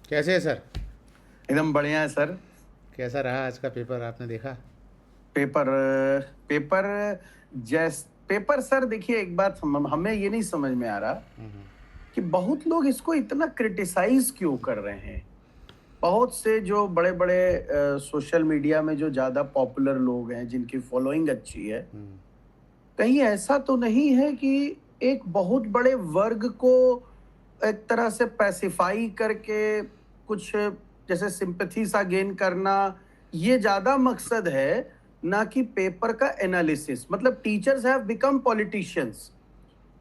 कैसे है सर? एकदम बढ़िया है सर। कैसा रहा आज का पेपर, आपने देखा? पेपर पेपर पेपर सर, देखिए एक बात हमें ये नहीं समझ में आ रहा कि बहुत लोग इसको इतना क्रिटिसाइज क्यों कर रहे हैं। बहुत से जो बड़े बड़े सोशल मीडिया में जो ज्यादा पॉपुलर लोग हैं, जिनकी फॉलोइंग अच्छी है, कहीं ऐसा तो नहीं है कि एक बहुत बड़े वर्ग को एक तरह से पैसिफाई करके कुछ जैसे सिंपैथी सा गेन करना, ये ज्यादा मकसद है ना कि पेपर का एनालिसिस। मतलब टीचर्स हैव बिकम पॉलिटिशियंस।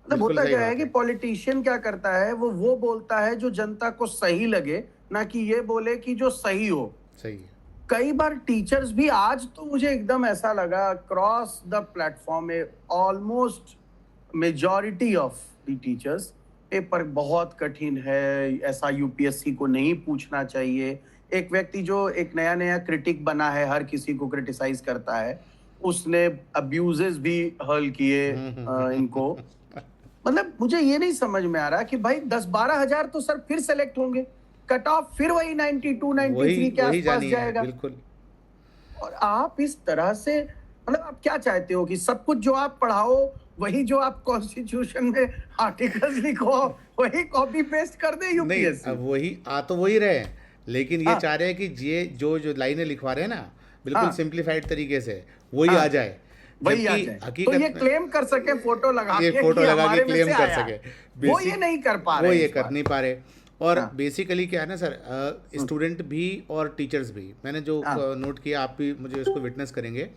मतलब बिल्कुल होता सही क्या है बात कि है। पॉलिटिशियन क्या करता है, वो बोलता है जो जनता को सही लगे, ना कि ये बोले कि जो सही हो। सही है। कई बार टीचर्स भी, आज तो मुझे एकदम ऐसा लगा क्रॉस द प्लेटफॉर्म में almost majority of the teachers, paper बहुत कठिन है, ऐसा यूपीएससी को नहीं पूछना चाहिए। एक व्यक्ति जो एक नया नया क्रिटिक बना है, हर किसी को क्रिटिसाइज करता है, उसने अब्यूजेस भी हर्ल किए इनको। मतलब मुझे ये नहीं समझ में आ रहा कि भाई 10-12 हजार तो सर फिर सेलेक्ट होंगे, कट ऑफ फिर वही 92 वही 93 के वही आसपास जानी है, जाएगा। बिल्कुल। और आप इस तरह से, मतलब आप क्या चाहते हो कि सब कुछ जो आप पढ़ाओ, वही जो आप कॉन्स्टिट्यूशन में आर्टिकल्स लिखो, वही कॉपी पेस्ट कर दे नहीं, यूपीएससी। अब वही आ तो वही रहे हैं, लेकिन ये हाँ चाह रहे हैं कि ये जो जो लाइनें लिखवा रहे हैं ना, बिल्कुल हाँ सिंप्लीफाइड तरीके से वही आ हाँ, जाए। वही आ जबकि जाए तो ये हकीकत में क्लेम कर सके फोटो लगा ये के फोटो कि लगा के हमारे में क्लेम से कर आया। सके, वो ये बेसिक नहीं कर पा वो रहे हैं ये इस कर बार। नहीं पा रहे। और हाँ बेसिकली क्या है ना सर, स्टूडेंट भी और टीचर्स भी, मैंने जो हाँ नोट किया, आप भी मुझे उसको विटनेस करेंगे।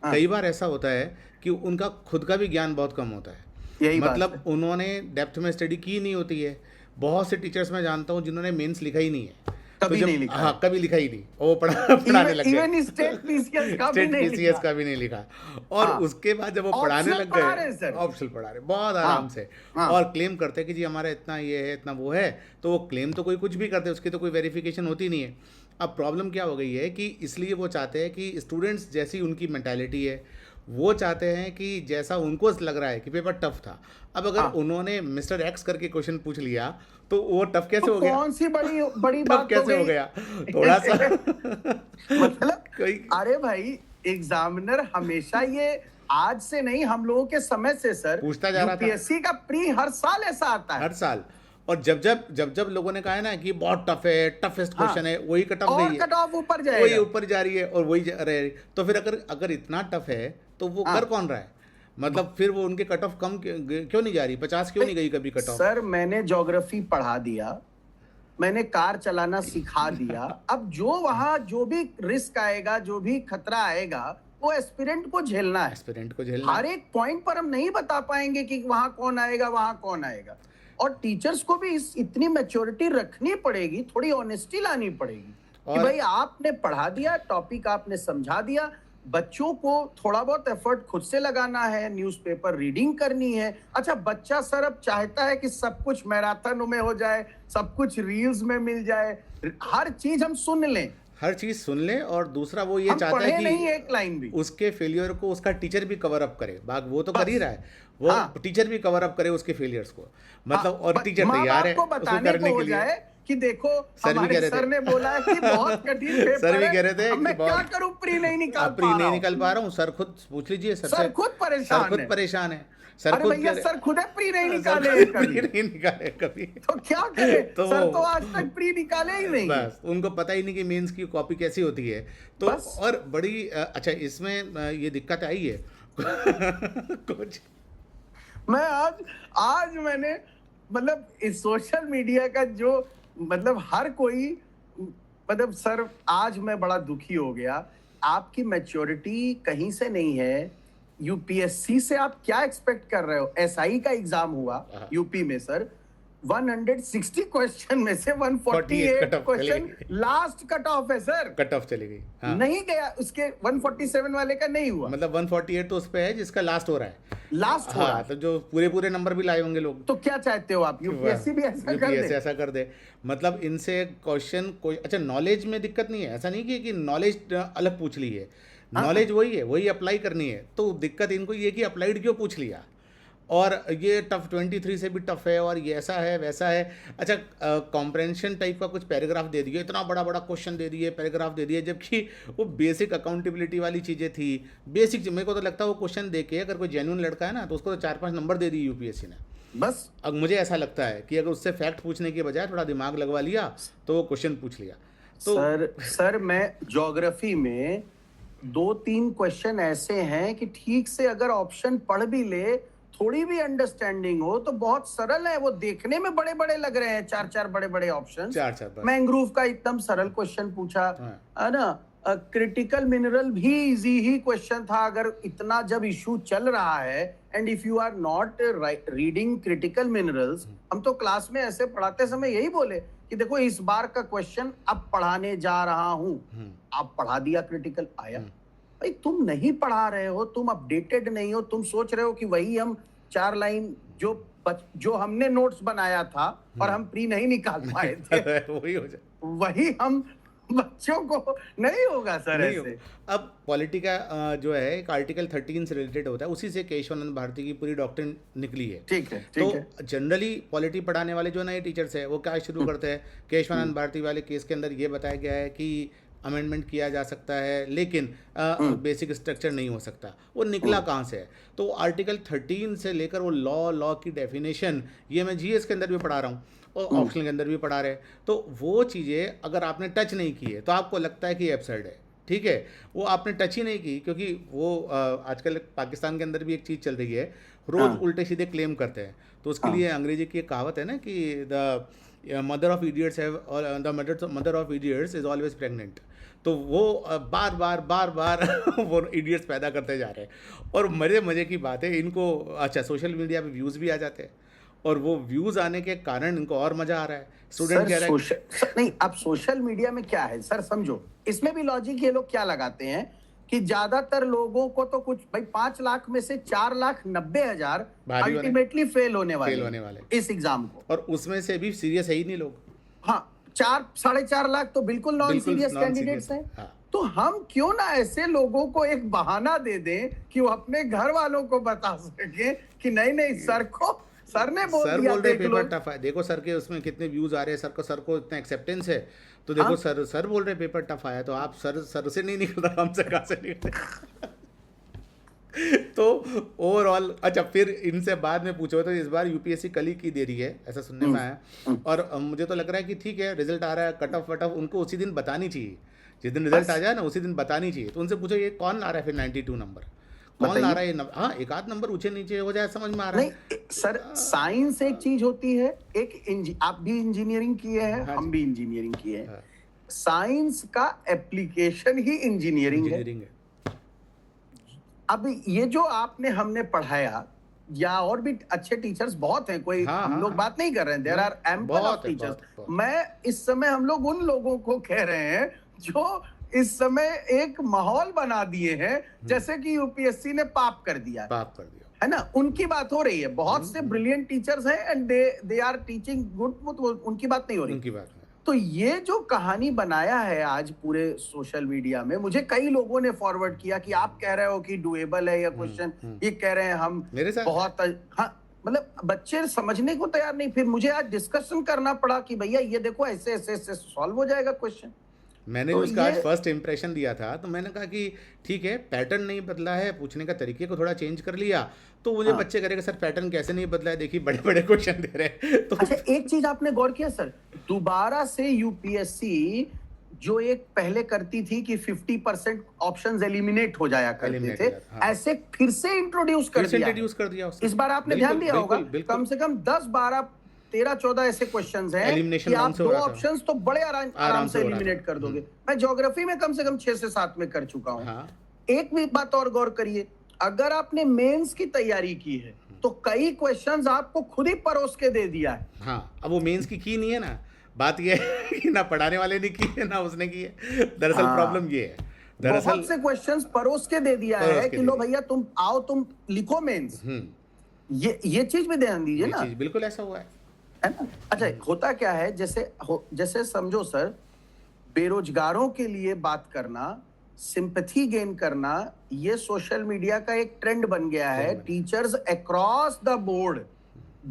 हाँ, कई बार ऐसा होता है कि उनका खुद का भी ज्ञान बहुत कम होता है। यही बात है। मतलब उन्होंने डेप्थ में स्टडी की नहीं होती है। बहुत से टीचर्स मैं जानता हूँ जिन्होंने मेंस लिखा ही नहीं है। तो कभी जब नहीं लिखा हाँ, है। कभी लिखा ही नहीं, और वो पढ़ाने लग गए। इवन स्टेट पीसीएस का भी स्टेट नहीं पीसीएस लिखा। का भी नहीं लिखा। और हाँ, उसके बाद जब वो पढ़ाने ऑप्शनल लग पढ़ा गए, रहे हैं सर। ऑप्शनल पढ़ा रहे बहुत हाँ आराम से, हाँ और क्लेम करते हैं कि जी हमारा इतना ये है, इतना वो है। तो वो क्लेम तो कोई कुछ भी करते हैं, उसकी तो कोई वेरिफिकेशन होती नहीं है। अब प्रॉब्लम क्या हो गई है कि इसलिए वो चाहते हैं कि स्टूडेंट्स जैसी उनकी मेंटालिटी है, वो चाहते हैं कि जैसा उनको लग रहा है कि पेपर टफ था। अब अगर हाँ, उन्होंने मिस्टर एक्स करके क्वेश्चन पूछ लिया, तो वो टफ तो कैसे हो गया? कौन सी बड़ी बड़ी टफ बात हो कैसे हो गई। गया? थोड़ा सा मतलब कोई अरे भाई, एग्जामिनर हमेशा ये, आज से नहीं, हम लोगों के समय से सर, पूछता जा रहा था यूपीएससी का प्री हर साल ऐसा आता है। हर साल। और जब लोगों ने कहा है ना कि बहुत टफ है, टफेस्ट हाँ, क्वेश्चन है, वही कट ऑफ और गई है, कट ऑफ ऊपर वही जाएगा। ऊपर जा रही है, और वही रह रही। तो फिर अगर अगर इतना टफ है, तो वो कर हाँ, कौन रहा है? मतलब फिर वो उनके कट ऑफ कम क्यों नहीं जा रही? 50 क्यों नहीं गई कभी कट ऑफ? सर मैंने ज्योग्राफी पढ़ा दिया, मैंने कार चलाना सिखा दिया। अब जो वहां जो भी रिस्क आएगा, जो भी खतरा आएगा, वो एस्पिरेंट को झेलना है। एस्पिरेंट को झेलना हर है। एक पॉइंट पर हम नहीं बता पाएंगे कि वहां कौन आएगा, वहां कौन आएगा। और टीचर्स को भी इस इतनी मैच्योरिटी रखनी पड़ेगी, थोड़ी ऑनेस्टी लानी पड़ेगी कि और भाई आपने पढ़ा दिया, टॉपिक आपने समझा दिया, बच्चों को थोड़ा बहुत एफर्ट खुद से लगाना है, न्यूज़पेपर रीडिंग करनी है। अच्छा, बच्चा सर अब चाहता है कि सब कुछ मैराथन में हो जाए, सब कुछ रील्स में मिल जाए, हर चीज हम सुन लें, हर चीज़ सुन ले। और दूसरा वो ये हम चाहता है पढ़े नहीं कि एक लाइन भी। उसके फेलियर को उसका टीचर भी कवर अप करे। भाग वो तो कर ही बस। रहा है, वो हाँ टीचर भी कवर अप करे उसके फेलियर्स को। मतलब हाँ, और टीचर माँ तैयार बाप है को उसको बताने करने को के हो लिए। जाए कि देखो सर भी हमारे कह रहे सर थे ने बोला है कि बहुत कठिन सर पेपर भी है, कह रहे थे अब कि मैं क्या बहुत करूं, प्री नहीं निकाल प्री पा रहा नहीं हूं। निकल पा रहा हूँ। सर खुद पूछ लीजिए सर से। सर खुद सर परेशान खुद है। परेशान है। सर अरे खुद भैया, कह रहे सर खुद है प्री नहीं सर निकाले खुद कभी, प्री नहीं निकाले कभी। तो क्या करे। तो सर तो आज तक प्री निकाले ही नहीं है। बस उनको पता ही नहीं कि मेंस की कॉपी कैसी होती है। तो बस और बड़ी अच्छा इसमें ये दिक्कत आई है कुछ। मैं आज आज मैंने, मतलब इस सोशल मीडिया का जो, मतलब हर कोई, मतलब सर आज मैं बड़ा दुखी हो गया। आपकी मैच्योरिटी कहीं से नहीं है। यूपीएससी से आप क्या एक्सपेक्ट कर रहे हो। एसआई का एग्जाम हुआ हाँ, यूपी में सर, 160 क्वेश्चन में से 48 148 कट ऑफ चली क्वेश्चन गई। लास्ट कट ऑफ है सर। कट ऑफ चली गई, हाँ। नहीं गया उसके, 147 वाले का नहीं हुआ, मतलब 148 तो उस पे है जिसका लास्ट हो रहा है। लास्ट हो रहा हाँ, है। तो जो पूरे नंबर भी लाए होंगे लोग। तो क्या चाहते हो आप, यूपीएससी भी ऐसा कर यूपीएससी दे। ऐसा कर दे। मतलब इनसे क्वेश्चन कोई अच्छा नॉलेज में दिक्कत नहीं है, ऐसा नहीं कि नॉलेज अलग पूछ ली है। हाँ नॉलेज वही है, वही अप्लाई करनी है। तो दिक्कत इनको ये कि अप्लाइड क्यों पूछ लिया। और ये टफ 23 से भी टफ है, और ये ऐसा है वैसा है। अच्छा, कॉम्प्रेंशन टाइप का कुछ पैराग्राफ दे दिए, इतना बड़ा बड़ा क्वेश्चन दे दिए, पैराग्राफ दे दिए, जबकि वो बेसिक अकाउंटेबिलिटी वाली चीज़ें थी। बेसिक, मेरे को तो लगता है वो क्वेश्चन दे के अगर कोई जेन्युइन लड़का है ना तो उसको तो 4-5 नंबर दे दी यूपीएससी ने। बस अब मुझे ऐसा लगता है कि अगर उससे फैक्ट पूछने के बजाय थोड़ा दिमाग लगवा लिया तो वो क्वेश्चन पूछ लिया। तो सर मैं ज्योग्राफी में 2-3 क्वेश्चन ऐसे हैं कि ठीक से अगर ऑप्शन पढ़ भी ले, थोड़ी भी अंडरस्टैंडिंग हो तो बहुत सरल है। वो देखने में बड़े बड़े लग रहे हैं, 4-4 बड़े बड़े ऑप्शन। 4-4 बस। मैंग्रोव का एकदम सरल क्वेश्चन पूछा हाँ। है ना। क्रिटिकल मिनरल भी इजी ही क्वेश्चन था। अगर इतना जब इशू चल रहा है, and if you are not reading critical minerals, हम तो क्लास में ऐसे पढ़ाते समय यही बोले कि देखो इस बार का क्वेश्चन अब पढ़ाने जा रहा हूं, आप पढ़ा दिया, क्रिटिकल आया। भाई तुम नहीं पढ़ा रहे हो, तुम अपडेटेड नहीं हो, तुम सोच रहे हो कि वही हम 4 लाइन जो हमने नोट्स बनाया था और हम प्री नहीं निकाल पाए थे वही हो जाए, वही हम बच्चों को नहीं होगा सर नहीं ऐसे। अब पॉलिटी का जो है एक आर्टिकल 13 से रिलेटेड होता है, उसी से केशवानंद भारती की पूरी डॉक्ट्रिन निकली है। ठीक है, तो ठीक है। जनरली पॉलिटी पढ़ाने वाले जो नए टीचर्स है वो क्या शुरू करते हैं, केशवानंद भारती वाले केस के अंदर ये बताया गया है कि अमेंडमेंट किया जा सकता है लेकिन बेसिक स्ट्रक्चर नहीं हो सकता। वो निकला कहाँ से है? तो आर्टिकल 13 से लेकर वो लॉ की डेफिनेशन, ये मैं जीएस के अंदर भी पढ़ा रहा हूँ और ऑप्शनल के अंदर भी पढ़ा रहे हैं। तो वो चीज़ें अगर आपने टच नहीं की है तो आपको लगता है कि एब्सर्ड है, ठीक है। वो आपने टच ही नहीं की क्योंकि वो आजकल पाकिस्तान के अंदर भी एक चीज़ चल रही है, रोज़ उल्टे सीधे क्लेम करते हैं। तो उसके लिए अंग्रेजी की एक कहावत है ना कि the mother of idiots have, the mother of idiots is always pregnant. तो वो बार बार वो इडियट्स पैदा करते जा रहे हैं। और मज़े की बात है, इनको अच्छा सोशल मीडिया पे व्यूज़ भी आ जाते हैं और वो व्यूज़ आने के कारण इनको और मज़ा आ रहा है। स्टूडेंट कह रहा है नहीं, अब सोशल मीडिया में क्या है सर, समझो इसमें भी लॉजिक ये लोग क्या लगाते हैं कि ज्यादातर लोगों को तो कुछ भाई 5 लाख में से 4,90,000 अल्टीमेटली फेल होने वाले इस एग्जाम को, और उसमें से भी सीरियस है ही नहीं लोग। हाँ, 4-4.5 लाख तो बिल्कुल नॉन सीरियस कैंडिडेट्स हैं। हाँ। तो हम क्यों ना ऐसे लोगों को एक बहाना दे दें कि वो अपने घर वालों को बता सके कि नहीं सर ने बोल दिया, बोल रहे पेपर टफ है, देखो सर के उसमें कितने व्यूज आ रहे हैं, सर को इतना एक्सेप्टेंस है, तो देखो सर बोल रहे पेपर टफ आया, तो आप सर से नहीं निकल रहा, हमसे कहाँ से निकल तो ओवरऑल अच्छा, फिर इनसे बाद में पूछो तो इस बार यूपीएससी कल ही की दे रही है, ऐसा सुनने में आया। और मुझे तो लग रहा है कि ठीक है, रिजल्ट आ रहा है, कट ऑफ उनको उसी दिन बतानी चाहिए, जिस दिन रिजल्ट आ जाए ना उसी दिन बतानी चाहिए। तो उनसे पूछो ये कौन ला रहा है फिर 92 नंबर, कौन ला रहा है? हाँ, एक आध नंबर ऊंचे नीचे हो जाए समझ में आ रहा है। नहीं सर, साइंस एक चीज होती है, आप भी इंजीनियरिंग किए हैं, हम भी इंजीनियरिंग किए हैं। साइंस का एप्लीकेशन ही इंजीनियरिंग है। अब ये जो हमने पढ़ाया, या और भी अच्छे टीचर्स बहुत हैं, कोई हम लोग बात नहीं कर रहे हैं, there are ample of teachers. मैं इस समय हम लोग उन लोगों को कह रहे हैं जो इस समय एक माहौल बना दिए हैं जैसे कि यूपीएससी ने पाप कर दिया है ना, उनकी बात हो रही है। बहुत से ब्रिलियंट टीचर्स हैं and they are teaching good, उनकी बात नहीं हो रही, उनकी बात। तो ये जो कहानी बनाया है आज पूरे सोशल मीडिया में, मुझे कई लोगों ने फॉरवर्ड किया कि आप कह रहे हो कि डुएबल है ये क्वेश्चन, ये कह रहे हैं हम बहुत, हाँ मतलब बच्चे समझने को तैयार नहीं। फिर मुझे आज डिस्कशन करना पड़ा कि भैया ये देखो ऐसे ऐसे ऐसे सॉल्व हो जाएगा क्वेश्चन। मैंने तो उसका आज फर्स्ट इंप्रेशन दिया था, तो मैंने कहा कि ठीक है, पैटर्न नहीं बदला है, पूछने का तरीके को थोड़ा चेंज कर लिया। तो मुझे बच्चे करेगा सर पैटर्न कैसे नहीं बदला है, देखिए बड़े बड़े क्वेश्चन दे रहे हैं। तो अच्छा, एक चीज आपने गौर किया सर, दोबारा से यूपीएससी जो एक पहले करती थी कि 50% ऑप्शंस एलिमिनेट हो जाया करते थे, ऐसे फिर से इंट्रोड्यूस कर दिया। इस बार आपने ध्यान दिया होगा, कम से कम 10-12-13-14 ऐसे क्वेश्चंस हैं कि आप 2 ऑप्शंस तो बड़े आराम से एलिमिनेट कर दोगे। मैं ज्योग्राफी में कम से कम 6 से 7 में कर चुका हूं। एक भी बात और गौर करिए, अगर आपने मेंस की तैयारी की है तो कई क्वेश्चंस आपको खुद ही परोस के दे दिया है। हाँ, अब वो मेंस की नहीं है ना, बात ये है कि ना पढ़ाने वाले ने की है ना उसने की है। दरअसल प्रॉब्लम ये है, बहुत से क्वेश्चंस परोस के दे दिया है कि लो भैया तुम आओ, तुम लिखो मेंस। ये चीज भी ध्यान दीजिए ना, बिल्कुल ऐसा हुआ है ना। अच्छा, होता क्या है, जैसे समझो सर, बेरोजगारों के लिए बात करना सिंपैथी गेन करना, ये सोशल मीडिया का एक ट्रेंड बन गया है। ट्रेंड बन टीचर्स अक्रॉस द बोर्ड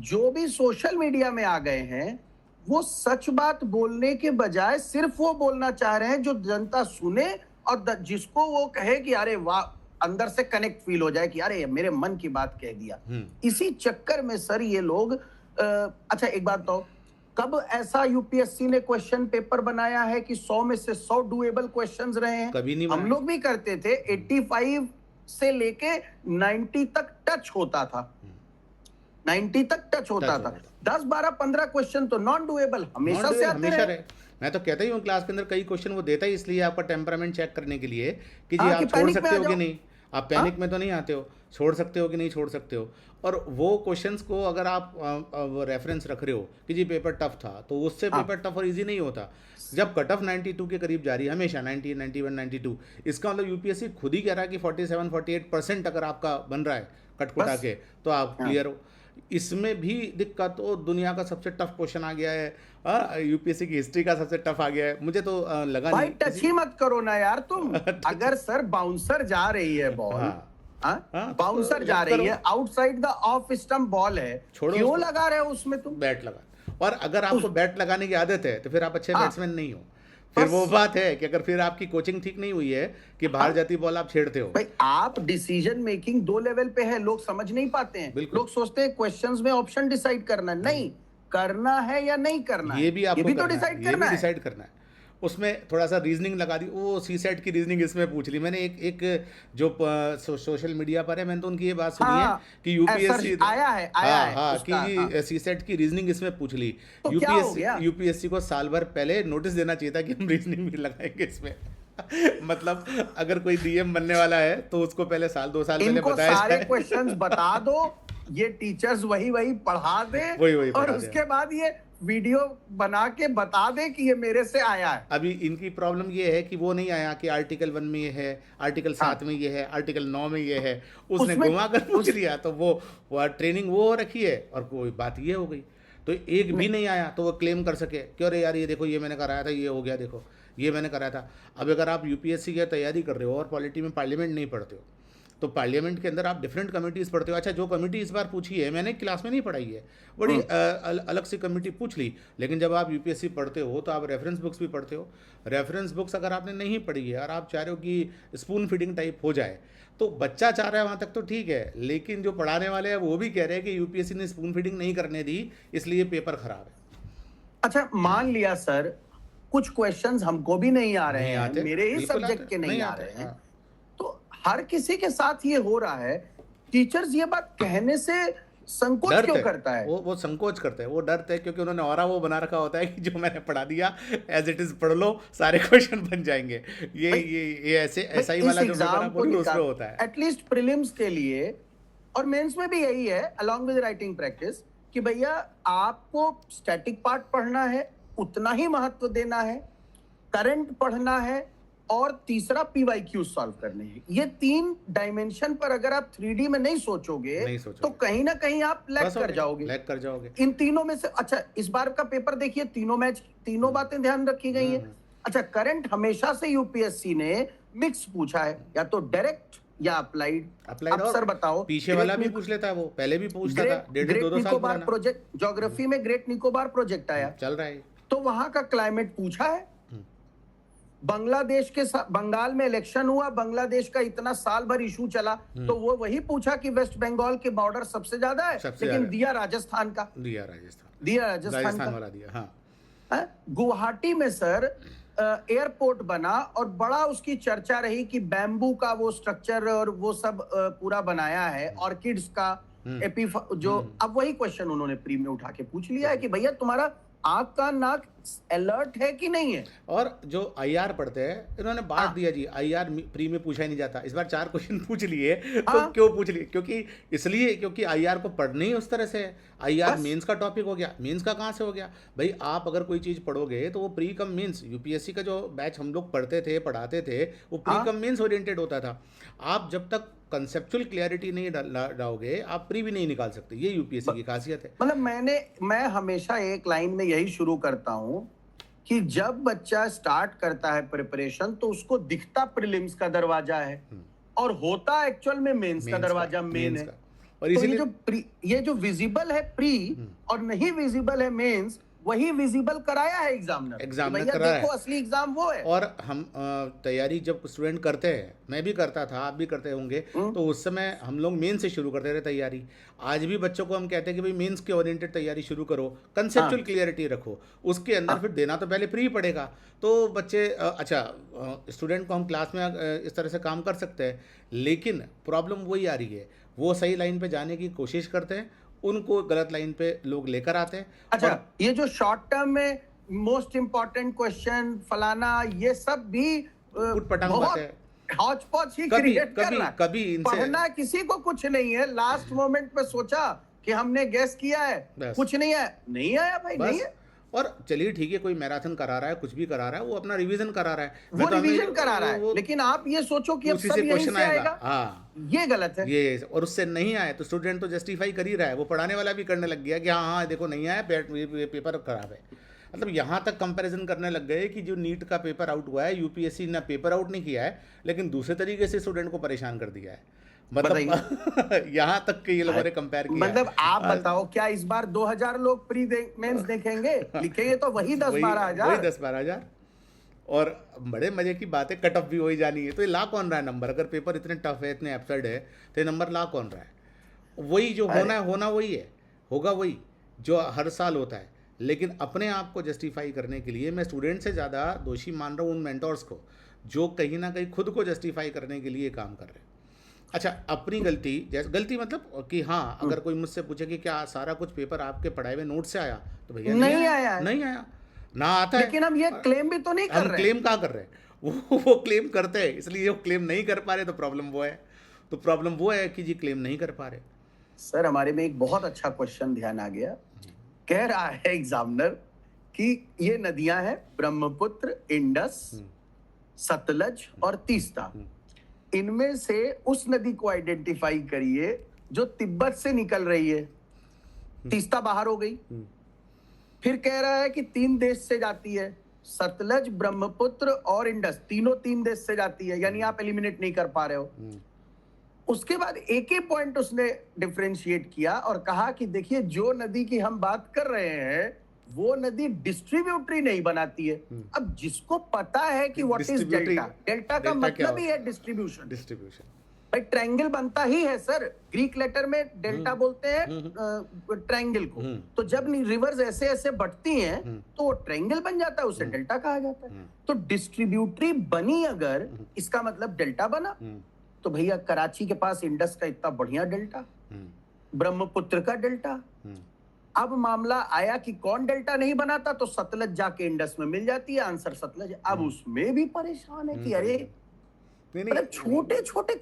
जो भी सोशल मीडिया में आ गए हैं, वो सच बात बोलने के बजाय सिर्फ वो बोलना चाह रहे हैं जो जनता सुने और जिसको वो कहे कि अरे वाह, अंदर से कनेक्ट फील हो जाए कि अरे मेरे मन की बात कह दिया। इसी चक्कर में सर ये लोग अच्छा एक बात तो, कब ऐसा यूपीएससी ने क्वेश्चन पेपर बनाया है कि 100 में से 100 डुएबल क्वेश्चंस रहे हैं? कभी नहीं हम बनाया। लोग भी करते थे, 85 से लेके 90 तक टच होता था, 90 तक टच होता था। 10 12 15 क्वेश्चन तो नॉन डुएबल हमेशा से आते हमेशा रहे। रहे। मैं तो कहता ही हूँ क्लास के अंदर कई क्वेश्चन वो देता ही इसलिए आपका टेम्परामेंट चेक करने के लिए कि जी हाँ, आप कि छोड़ पैनिक में सकते आ हो कि जाओ। नहीं, आप पैनिक में तो नहीं आते हो, छोड़ सकते हो कि नहीं छोड़ सकते हो। और वो क्वेश्चंस को अगर आप रेफरेंस रख रहे हो कि जी पेपर टफ था, तो उससे हाँ। पेपर टफ और इजी नहीं होता। जब कट ऑफ 92 के करीब जा रही है हमेशा, 90 91 92, इसका मतलब यूपीएससी खुद ही कह रहा है कि 47 48% अगर आपका बन रहा है कटकुटा बस। के तो आप हाँ। क्लियर हो। इसमें भी दिक्कत, तो दुनिया का सबसे टफ क्वेश्चन आ गया है, यूपीएससी की हिस्ट्री का सबसे टफ आ गया है। मुझे तो लगा भाई नहीं टच ही मत करो ना यार तुम। अगर सर बाउंसर जा रही है बॉल, हाँ, बाउंसर तो जा मत रही करो। है, outside the off stump ball है, छोड़ो क्यों उसको। लगा रहे हो उसमें तुम? बैट लगा, और अगर आपको बैट लगाने की आदत है तो फिर आप अच्छे हाँ। बैट्समैन नहीं हो। फिर बस। वो बात है कि अगर फिर आपकी कोचिंग ठीक नहीं हुई है कि बाहर हाँ। जाती बॉल आप छेड़ते हो। भाई आप डिसीजन मेकिंग 2 लेवल पे है, लोग समझ नहीं पाते हैं। बिल्कुल। लोग सोचते हैं क्वेश्चंस में ऑप्शन डिसाइड करना, नहीं करना है या नहीं करना ये है, भी आपको ये भी तो करना है, डिसाइड ये करना भी है। डिसाइड करना है। उसमें थोड़ा सा रीजनिंग लगा दी, वो सी सेट की रीजनिंग इसमें पूछ ली मैंने। एक जो सोशल मीडिया पर है, मैंने तो उनकी ये बात सुनी है हाँ, कि यूपीएससी आया है हाँ उसका, हाँ। कि सी सेट की रीजनिंग इसमें पूछ ली। तो क्या हो गया? यूपीएससी को साल भर पहले नोटिस देना चाहिए था कि हम रीजनिंग भी लगाएंगे इसमें। मतलब अगर कोई डीएम बनने वाला है तो उसको पहले साल 2 साल पहले इनको बताया सारे जाए। क्वेश्चंस बता दो, ये टीचर्स वही पढ़ा दे, वही और पढ़ा दे। उसके बाद ये वीडियो बना के बता दे कि ये मेरे से आया है। अभी इनकी प्रॉब्लम ये है कि वो नहीं आया कि आर्टिकल 1 में ये है, आर्टिकल 7 में ये है, आर्टिकल 9 में ये है, उसने उसमें- घुमा कर पूछ लिया, तो वो ट्रेनिंग वो हो रखी है और कोई बात ये हो गई। तो एक भी नहीं आया तो वो क्लेम कर सके कि अरे यार ये देखो ये मैंने कराया था, ये हो गया, देखो ये मैंने कराया था। अब अगर आप यूपीएससी की तैयारी कर रहे हो और पॉलिटी में पार्लियामेंट नहीं पढ़ते हो, तो पार्लियामेंट के अंदर आप डिफरेंट कमेटीज़ पढ़ते हो। अच्छा, जो कमेटी इस बार पूछी है मैंने क्लास में नहीं पढ़ाई है, बड़ी अलग से कमेटी पूछ ली, लेकिन जब आप यूपीएससी पढ़ते हो तो आप रेफरेंस बुक्स भी पढ़ते हो। रेफरेंस बुक्स अगर आपने नहीं पढ़ी है और आप चाह रहे हो कि स्पून फीडिंग टाइप हो जाए, तो बच्चा चाह रहा है वहाँ तक तो ठीक है, लेकिन जो पढ़ाने वाले हैं वो भी कह रहे हैं कि यूपीएससी ने स्पून फीडिंग नहीं करने दी, इसलिए पेपर खराब है। अच्छा मान लिया सर कुछ क्वेश्चंस हमको भी नहीं आ रहे नहीं हैं, आते, मेरे ही बिल्कुल सब्जेक्ट आते, के नहीं आ आते, रहे हैं, हाँ। तो हर किसी के साथ ये हो रहा है, टीचर्स ये बात कहने से संकोच डरते क्यों करता है? वो संकोच करते हैं, वो डरते हैं क्योंकि उन्होंने और वो बना रखा होता है कि जो मैंने पढ़ा दिया एज इट इज पढ़ लो, सारे क्वेश्चन बन जाएंगे। ये ऐसे ऐसा ही वाला जो पेपर आप बोल रहे हो उसमें होता है। एटलीस्ट प्रीलिम्स के लिए और मेंस में भी यही है, अलोंग विद राइटिंग प्रैक्टिस, कि भैया आपको स्टैटिक पार्ट पढ़ना है, उतना ही महत्व देना है, करंट पढ़ना है, और तीसरा पीवाईक्यू सॉल्व करने हैं। ये 3 डायमेंशन पर अगर आप 3D में नहीं सोचोगे तो कहीं ना कहीं आप लैग कर जाओगे। इन तीनों में से अच्छा इस बार का पेपर देखिए, तीनों बातें ध्यान रखी गई हैं। अच्छा, करंट हमेशा से यूपीएससी ने मिक्स पूछा है, या तो डायरेक्ट या अप्लाइड। अब सर बताओ, पीछे वाला भी पूछ लेता है, वो पहले भी पूछता था, 1.5-2 साल पुराना प्रोजेक्ट ज्योग्राफी में ग्रेट निकोबार प्रोजेक्ट आया, चल रहा है, तो वहां का क्लाइमेट पूछा है। बांग्लादेश के बंगाल में इलेक्शन हुआ, बांग्लादेश का इतना साल भर इशू चला, तो वो वही पूछा कि वेस्ट बंगाल के बॉर्डर सबसे ज्यादा है, लेकिन दिया राजस्थान का, दिया राजस्थान वाला दिया। हाँ, गुवाहाटी में सर एयरपोर्ट बना और बड़ा उसकी चर्चा रही कि बैम्बू का वो स्ट्रक्चर और वो सब पूरा बनाया है, ऑर्किड्स का जो, अब वही क्वेश्चन उन्होंने प्री में उठा के पूछ लिया है कि भैया तुम्हारा आंख का नाक अलर्ट है कि नहीं है। और जो आईआर पढ़ते हैं इन्होंने बांट दिया जी, आईआर प्री में पूछा ही नहीं जाता। इस बार 4 क्वेश्चन पूछ लिए, तो क्यों पूछ लिए? क्योंकि आईआर को पढ़ने ही उस तरह से है। आईआर मेंस का टॉपिक हो गया, मेंस का कहाँ से हो गया भाई? आप अगर कोई चीज़ पढ़ोगे तो वो प्री कम मेंस, यूपीएससी का जो बैच हम लोग पढ़ाते थे वो प्री कम मेंस ओरिएंटेड होता था। आप जब तक कंसेप्चुअल क्लैरिटी नहीं लाओगे आप प्री भी नहीं निकाल सकते, ये यूपीएससी की खासियत है। मतलब मैं हमेशा एक लाइन में यही शुरू करता हूं कि जब बच्चा स्टार्ट करता है प्रिपरेशन तो उसको दिखता प्रीलिम्स का दरवाजा है और होता एक्चुअल में मेंस का दरवाजा मेन है। और तो इसीलिए ये जो विजिबल है प्री और नहीं विजिबल है मेंस, वही विजिबल कराया है एग्जामिनर एग्जामिनर करा है। देखो असली एग्जाम वो है। और हम तैयारी जब स्टूडेंट करते हैं, मैं भी करता था, आप भी करते होंगे, तो उस समय हम लोग मेन से शुरू करते थे तैयारी। आज भी बच्चों को हम कहते हैं कि भाई मेंस के ओरिएंटेड तैयारी शुरू करो, कंसेप्चुअल क्लियरिटी रखो, उसके अंदर फिर देना तो पहले प्री ही पड़ेगा। तो बच्चे स्टूडेंट को हम क्लास में इस तरह से काम कर सकते हैं, लेकिन प्रॉब्लम वही आ रही है, वो सही लाइन पे जाने की कोशिश करते हैं, उनको गलत लाइन पे लोग लेकर आते हैं। अच्छा, ये जो शॉर्ट टर्म में मोस्ट इंपॉर्टेंट क्वेश्चन फलाना, ये सब भी उटपटांग बात है, हौच पौच ही क्रिएट कर रहा है। कभी इनसे पढ़ना किसी को कुछ नहीं है, लास्ट मोमेंट पे सोचा कि हमने गैस किया है, कुछ नहीं आया, नहीं आया भाई, नहीं है। और चलिए ठीक है, कोई मैराथन करा रहा है, कुछ भी करा रहा है, वो अपना रिवीजन करा रहा है, वो रिवीजन करा रहा है, लेकिन आप ये सोचो कि अब सब यहीं से आएगा। हाँ, ये गलत है। ये और उससे नहीं आया तो स्टूडेंट तो जस्टिफाई कर ही रहा है, वो पढ़ाने वाला भी करने लग गया कि हाँ हाँ देखो नहीं आया, पेपर खराब है। मतलब यहाँ तक कंपैरिजन करने लग गए कि जो नीट का पेपर आउट हुआ है, यूपीएससी ने पेपर आउट नहीं किया है, लेकिन दूसरे तरीके से स्टूडेंट को परेशान कर दिया है। मतलब यहाँ तक के ये लोगों ने कंपेयर किया। मतलब आप बताओ, क्या इस बार 2000 लोग प्री मेंस देखेंगे? लिखेंगे तो वही 10-12 हजार, वही 10-12 हजार। और बड़े मजे की बात है, कट ऑफ भी वही जानी है, तो ये ला कौन रहा है नंबर? अगर पेपर इतने टफ है, इतने एब्सर्ड है, तो ये नंबर ला कौन रहा है? वही जो होना है, होना वही है, होगा वही जो हर साल होता है। लेकिन अपने आप को जस्टिफाई करने के लिए मैं स्टूडेंट से ज़्यादा दोषी मान रहा हूँ उन मेंटर्स को, जो कहीं ना कहीं खुद को जस्टिफाई करने के लिए काम कर रहे हैं। अच्छा, अपनी गलती, जैसे गलती मतलब कि हाँ, अगर कोई मुझसे पूछे कि क्या सारा कुछ पेपर आपके पढ़ाए हुए नोट से आया, तो भैया नहीं आया, नहीं आया ना, आता है। लेकिन हम ये क्लेम भी तो नहीं कर रहे। हम क्लेम कहाँ कर रहे हैं? वो क्लेम करते हैं, इसलिए वो क्लेम नहीं कर पा रहे, तो प्रॉब्लम वो है। तो प्रॉब्लम वो है कि जी क्लेम नहीं कर पा रहे। सर, हमारे में एक बहुत अच्छा क्वेश्चन ध्यान आ गया। कह रहा है एग्जामिनर कि ये नदियां हैं ब्रह्मपुत्र, इंडस, सतलज और तीस्ता। इनमें से उस नदी को आइडेंटिफाई करिए जो तिब्बत से निकल रही है। तीस्ता बाहर हो गई। फिर कह रहा है कि 3 देश से जाती है, सतलज, ब्रह्मपुत्र और इंडस, तीनों 3 देश से जाती है, यानी आप एलिमिनेट नहीं कर पा रहे हो। उसके बाद एक ही पॉइंट उसने डिफरेंशिएट किया और कहा कि देखिए, जो नदी की हम बात कर रहे हैं वो नदी डिस्ट्रीब्यूटरी नहीं बनाती है। अब जिसको पता है कि व्हाट इज डेल्टा, डेल्टा का मतलब ही है डिस्ट्रीब्यूशन। भाई ट्रायंगल बनता ही है सर, ग्रीक लेटर में डेल्टा बोलते हैं ट्रायंगल को। तो जब रिवर्स ऐसे ऐसे बढ़ती हैं तो वो ट्रायंगल बन जाता है, उसे डेल्टा कहा जाता है। तो डिस्ट्रीब्यूटरी बनी अगर, इसका मतलब डेल्टा बना। तो भैया कराची के पास इंडस का इतना बढ़िया डेल्टा, ब्रह्मपुत्र का डेल्टा। अब मामला आया कि कौन डेल्टा नहीं बनाता, तो सतलज जाके इंडस में मिल जाती है, आंसर सतलज। अब उसमें भी परेशान है कि अरे मतलब छोटे छोटे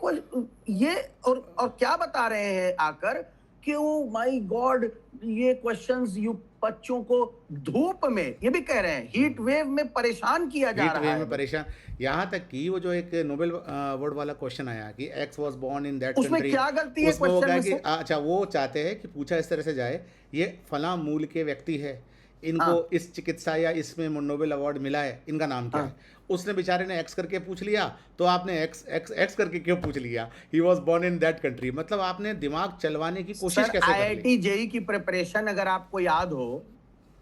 ये और क्या बता रहे हैं आकर कि ओ माय गॉड, ये क्वेश्चंस यू बच्चों को धूप में, ये भी कह रहे हैं हीट वेव में परेशान किया जा रहा है। में परेशान, यहाँ तक कि वो जो एक नोबेल अवार्ड वाला क्वेश्चन आया कि X was born in that country, उसमें क्या गलती है क्वेश्चन में से? अच्छा, वो चाहते हैं कि पूछा इस तरह से जाए, ये फलां मूल के व्यक्ति है, इनको इस चिकित्सा या इसमें नोबेल अवार्ड मिला है, इनका नाम क्या है? उसने बेचारे ने एक्स करके पूछ लिया, तो आपने एक्स करके क्यों पूछ लिया? He was born in that country. मतलब आपने दिमाग चलवाने की कोशिश कैसे कर ली? आईआईटी जेईई की प्रिपरेशन अगर आपको याद हो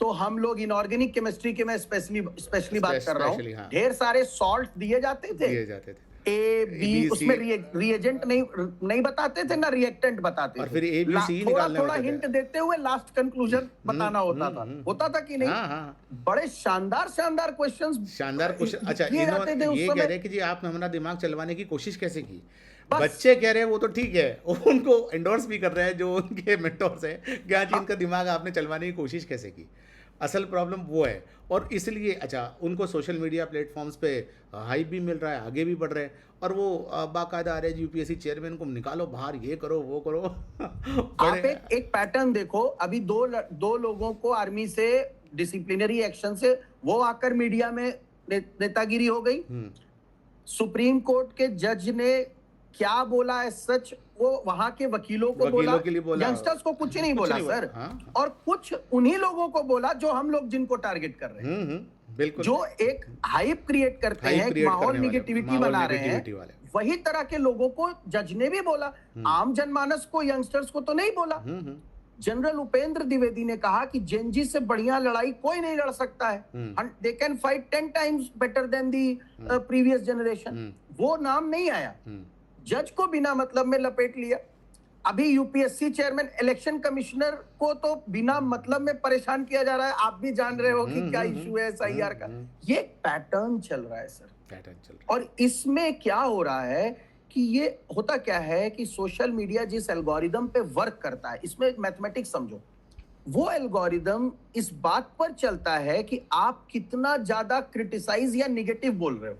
तो हम लोग इनऑर्गेनिक केमिस्ट्री के, मैं स्पेशली बात कर रहा हूँ, ढेर सारे सॉल्ट दिए जाते थे, ए बी, उसमें रिएजेंट नहीं बताते थे ना रिएक्टेंट बताते और थे, फिर ए बी सी निकालने थोड़ा हिंट देते हुए लास्ट कंक्लूजन बताना होता था कि नहीं? बड़े शानदार क्वेश्चन। अच्छा, इन्होंने ये कह रहे कि जी आपने हमारा दिमाग चलवाने की कोशिश कैसे की? बच्चे कह रहे हैं वो तो ठीक है, उनको एंडोर्स भी कर रहे हैं जो उनके मेंटर्स हैं, क्या जी इनका दिमाग आपने चलवाने की कोशिश कैसे की? असल प्रॉब्लम वो है। और इसलिए अच्छा, उनको सोशल मीडिया प्लेटफॉर्म्स पे हाइप भी मिल रहा है, आगे भी बढ़ रहे हैं, और वो बाकायदा आ रहे हैं यूपीएससी चेयरमैन को निकालो बाहर, ये करो वो करो। आप एक पैटर्न देखो, अभी दो लोगों को आर्मी से डिसिप्लिनरी एक्शन से वो आकर मीडिया में नेतागिरी हो गई। सुप्रीम कोर्ट के जज ने क्या बोला है सच, वो वहां के वकीलों को बोला, यंगस्टर्स को कुछ नहीं बोला सर। और कुछ उन्हीं लोगों को बोला जो हम लोग जिनको टारगेट कर रहे हैं। बिल्कुल जो एक हाइप क्रिएट करते हाइप हैं, क्रिएट माहौल करने वाले निगेटिविटी माहौल बना रहे हैं, नेगेटिविटी वाले। वही तरह के लोगों को जज ने भी बोला। आम जनमानस को, यंगस्टर्स को तो नहीं बोला। हम्म जनरल उपेंद्र द्विवेदी ने कहा कि जेनजी से बढ़िया लड़ाई कोई नहीं लड़ सकता है, they can fight 10 times better than the previous generation. वो नाम नहीं आया, जज को बिना मतलब में लपेट लिया। अभी यूपीएससी चेयरमैन, इलेक्शन कमिश्नर को तो बिना मतलब में परेशान किया जा रहा है। आप भी जान रहे हो कि क्या इशू है एसआईआर का। ये पैटर्न चल रहा है सर, पैटर्न चल रहा और इसमें क्या हो रहा है कि ये होता क्या है कि सोशल मीडिया जिस एल्गोरिदम पे वर्क करता है, इसमें एक मैथमेटिक्स समझो, वो एल्गोरिदम इस बात पर चलता है कि आप कितना ज्यादा क्रिटिसाइज या निगेटिव बोल रहे हो।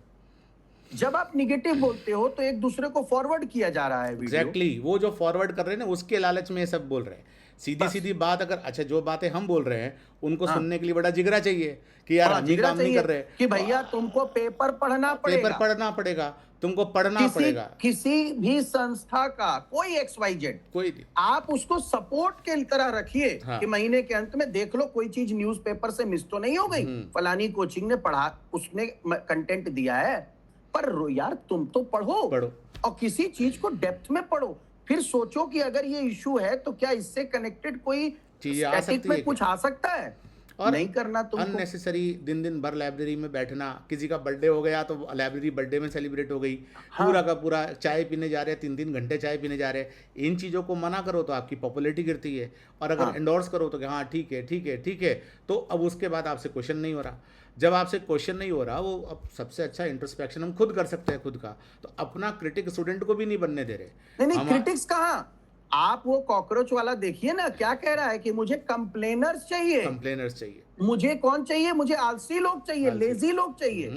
जब आप निगेटिव बोलते हो तो एक दूसरे को फॉरवर्ड किया जा रहा है वीडियो। एग्जैक्टली वो जो फॉरवर्ड कर रहे हैं ना, उसके लालच में ये सब बोल रहे हैं। सीधी बस। सीधी बात, अगर अच्छा जो बातें हम बोल रहे हैं उनको हाँ। सुनने के लिए बड़ा जिगरा चाहिए कि यार हाँ, हम ही जिगरा काम नहीं चाहिए कर रहे, कि भैया तुमको पेपर पढ़ना पेपर पड़ेगा, पढ़ना पड़ेगा, तुमको पढ़ना किसी पड़ेगा। किसी भी संस्था का कोई XYZ, कोई नहीं, आप उसको सपोर्ट के तरह रखिए हाँ। कि महीने के अंत में देख लो कोई चीज न्यूज़पेपर से मिस तो नहीं हो गई, फलानी कोचिंग ने पढ़ा, उसने कंटेंट दिया है। पर यार तुम तो पढ़ो और किसी चीज को डेप्थ में पढ़ो, फिर सोचो कि अगर ये इशू है तो क्या इससे कनेक्टेड कोई चीजें आ स्टैटिक सकती में है कुछ आ सकता है। और नहीं करना तुमको। अननेसेसरी दिन दिन भर लाइब्रेरी में बैठना, किसी का बर्थडे हो गया तो लाइब्रेरी बर्थडे में सेलिब्रेट हो गई, हाँ। पूरा का पूरा चाय पीने जा रहे हैं, 3-3 घंटे चाय पीने जा रहे हैं। इन चीज़ों को मना करो तो आपकी पॉपुलैरिटी गिरती है, और अगर हाँ। एंडोर्स करो तो कि हाँ ठीक है ठीक है ठीक है, तो अब उसके बाद आपसे क्वेश्चन नहीं हो रहा। जब आपसे क्वेश्चन नहीं हो रहा, वो अब सबसे अच्छा इंट्रोस्पेक्शन हम खुद कर सकते हैं खुद का, तो अपना क्रिटिक स्टूडेंट को भी नहीं बनने दे रहे। नहीं क्रिटिक्स कहाँ, आप वो कॉकरोच वाला देखिए ना, क्या कह रहा है कि मुझे कंप्लेनर्स चाहिए। कंप्लेनर्स चाहिए, मुझे कौन चाहिए? मुझे आलसी लोग चाहिए, लेजी लोग चाहिए।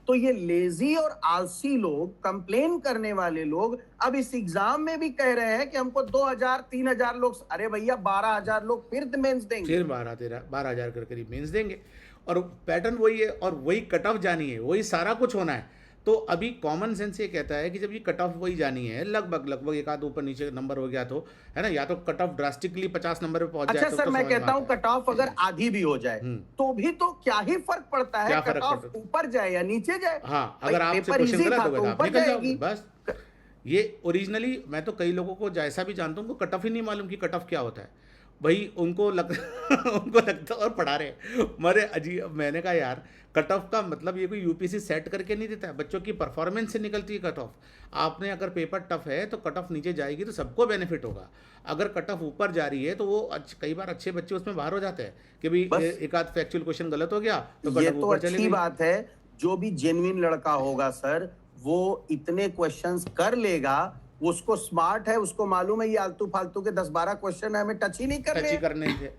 तो ये लेजी और आलसी लोग, कंप्लेन करने वाले लोग, अब इस एग्जाम में भी कह रहे हैं कि हमको 2000-3000 लोग, अरे भैया 12,000 लोग फिर मेंस देंगे, फिर 12,000 के करीब मेंस देंगे। और पैटर्न वही है, और वही कट ऑफ जानी है, वही सारा कुछ होना है। तो अभी कॉमन सेंस ये कहता है कि जब ये कट ऑफ वही जानी है, लगभग एक आध ऊपर नीचे नंबर हो गया तो है ना, या तो कट ऑफ ड्रास्टिकली 50 नंबर पे पहुंच जाए। अच्छा सर, मैं कहता हूं कट ऑफ अगर आधी भी हो जाए तो भी तो क्या ही फर्क पड़ता है, कट ऑफ ऊपर जाए या नीचे जाए। हाँ, अगर आपसे क्वेश्चन गलत होगा तो आप निकल जाओगे बस। ये ओरिजिनली मैं तो कई लोगों को जैसा भी जानता हूँ उनको कट ऑफ ही नहीं मालूम कि कट ऑफ क्या होता है भाई। उनको लगता और पढ़ा रहे मरे अजीब। मैंने कहा यार, कट ऑफ का मतलब ये कोई यूपीएससी सेट करके नहीं देता है, बच्चों की परफॉर्मेंस से निकलती है कट ऑफ। आपने अगर पेपर टफ है तो कट ऑफ नीचे जाएगी तो सबको बेनिफिट होगा। अगर कट ऑफ ऊपर जा रही है तो वो कई बार अच्छे बच्चे उसमें बाहर हो जाते हैं कि भाई एक आध फैक्चुअल क्वेश्चन गलत हो गया तो कट ऑफ ऊपर चली गई। अच्छी बात है, जो भी जेन्युइन लड़का होगा सर, वो इतने क्वेश्चंस कर लेगा, उसको स्मार्ट है, उसको मालूम है ये आलतू फालतू के 10-12 क्वेश्चन है, हमें टच ही नहीं करने थे।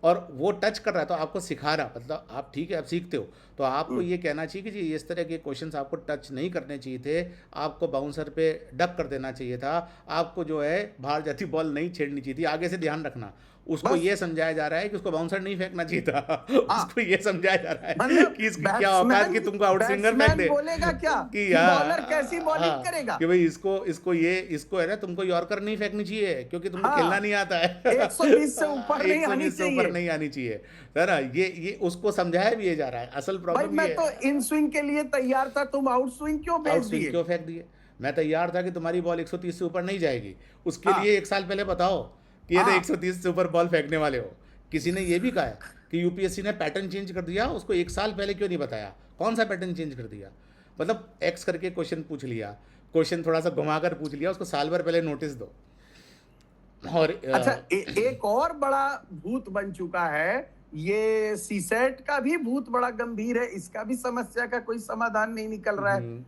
और वो टच कर रहा है तो आपको सिखा रहा, मतलब आप ठीक है आप सीखते हो तो आपको ये कहना चाहिए कि जी इस तरह के क्वेश्चंस आपको टच नहीं करने चाहिए थे, आपको बाउंसर पे डक कर देना चाहिए था, आपको जो है बाहर जाती बॉल नहीं छेड़नी चाहिए थी, आगे से ध्यान रखना। उसको ये समझाया जा रहा है कि उसको बाउंसर नहीं फेंकना चाहिए था। उसको ये समझाया जा रहा है कि इसकी क्या औकात कि तुमको आउट स्विंगर फेंक दे, बोलेगा क्या कि बॉलर कैसी बॉलिंग करेगा, कि भाई इसको है ना, तुमको यॉर्कर नहीं फेंकनी चाहिए क्योंकि तुमको खेलना नहीं आता है। 120 से ऊपर नहीं आनी चाहिए, ऊपर नहीं आनी चाहिए, है ना। ये उसको समझाया भी ये जा रहा है। असल प्रॉब्लम मैं तो इन स्विंग के लिए तैयार था, तुम आउट स्विंग क्यों फेंक दिए। मैं तैयार था कि तुम्हारी बॉल 130 से ऊपर नहीं जाएगी, उसके लिए 1 साल पहले बताओ कि ये 130 से ऊपर बॉल फेंकने वाले हो। किसी ने ये भी कहा है कि यूपीएससी ने पैटर्न चेंज कर दिया, उसको 1 साल पहले क्यों नहीं बताया? कौन सा पैटर्न चेंज कर दिया? मतलब एक्स करके क्वेश्चन पूछ लिया, क्वेश्चन थोड़ा सा घुमाकर पूछ लिया, उसको साल भर पहले नोटिस दो। और अच्छा, एक और बड़ा भूत बन चुका है, ये सीसेट का भी भूत बड़ा गंभीर है, इसका भी समस्या का कोई समाधान नहीं निकल रहा है।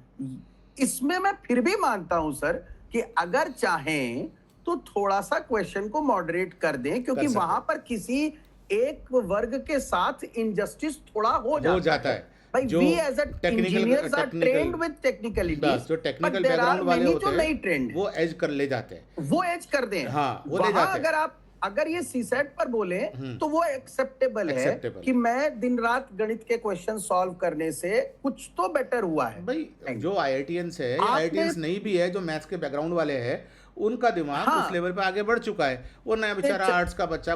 इसमें मैं फिर भी मानता हूं सर कि अगर चाहें तो थोड़ा सा क्वेश्चन को मॉडरेट कर दें, क्योंकि वहां पर किसी एक वर्ग के साथ इनजस्टिस थोड़ा हो जाता है। भाई we as a engineers are trained with technicalities, जो टेक्निकल बैकग्राउंड वाले होते हैं नहीं ट्रेंड, वो एज कर ले जाते हैं, वो एज कर दें। हाँ, वो ले जाते हैं। अगर ये सीसेट पर बोले तो वो एक्सेप्टेबल है कि मैं दिन रात गणित के क्वेश्चन सॉल्व करने से कुछ तो बेटर हुआ है। भाई जो आईआईटीएंस है, आईआईटीएंस नहीं भी है, जो मैथ्स के बैकग्राउंड वाले हैं, उनका दिमाग उस हाँ लेवल पे आगे बढ़ चुका है। वो नया एक बेचारा च- आर्ट्स का बच्चा,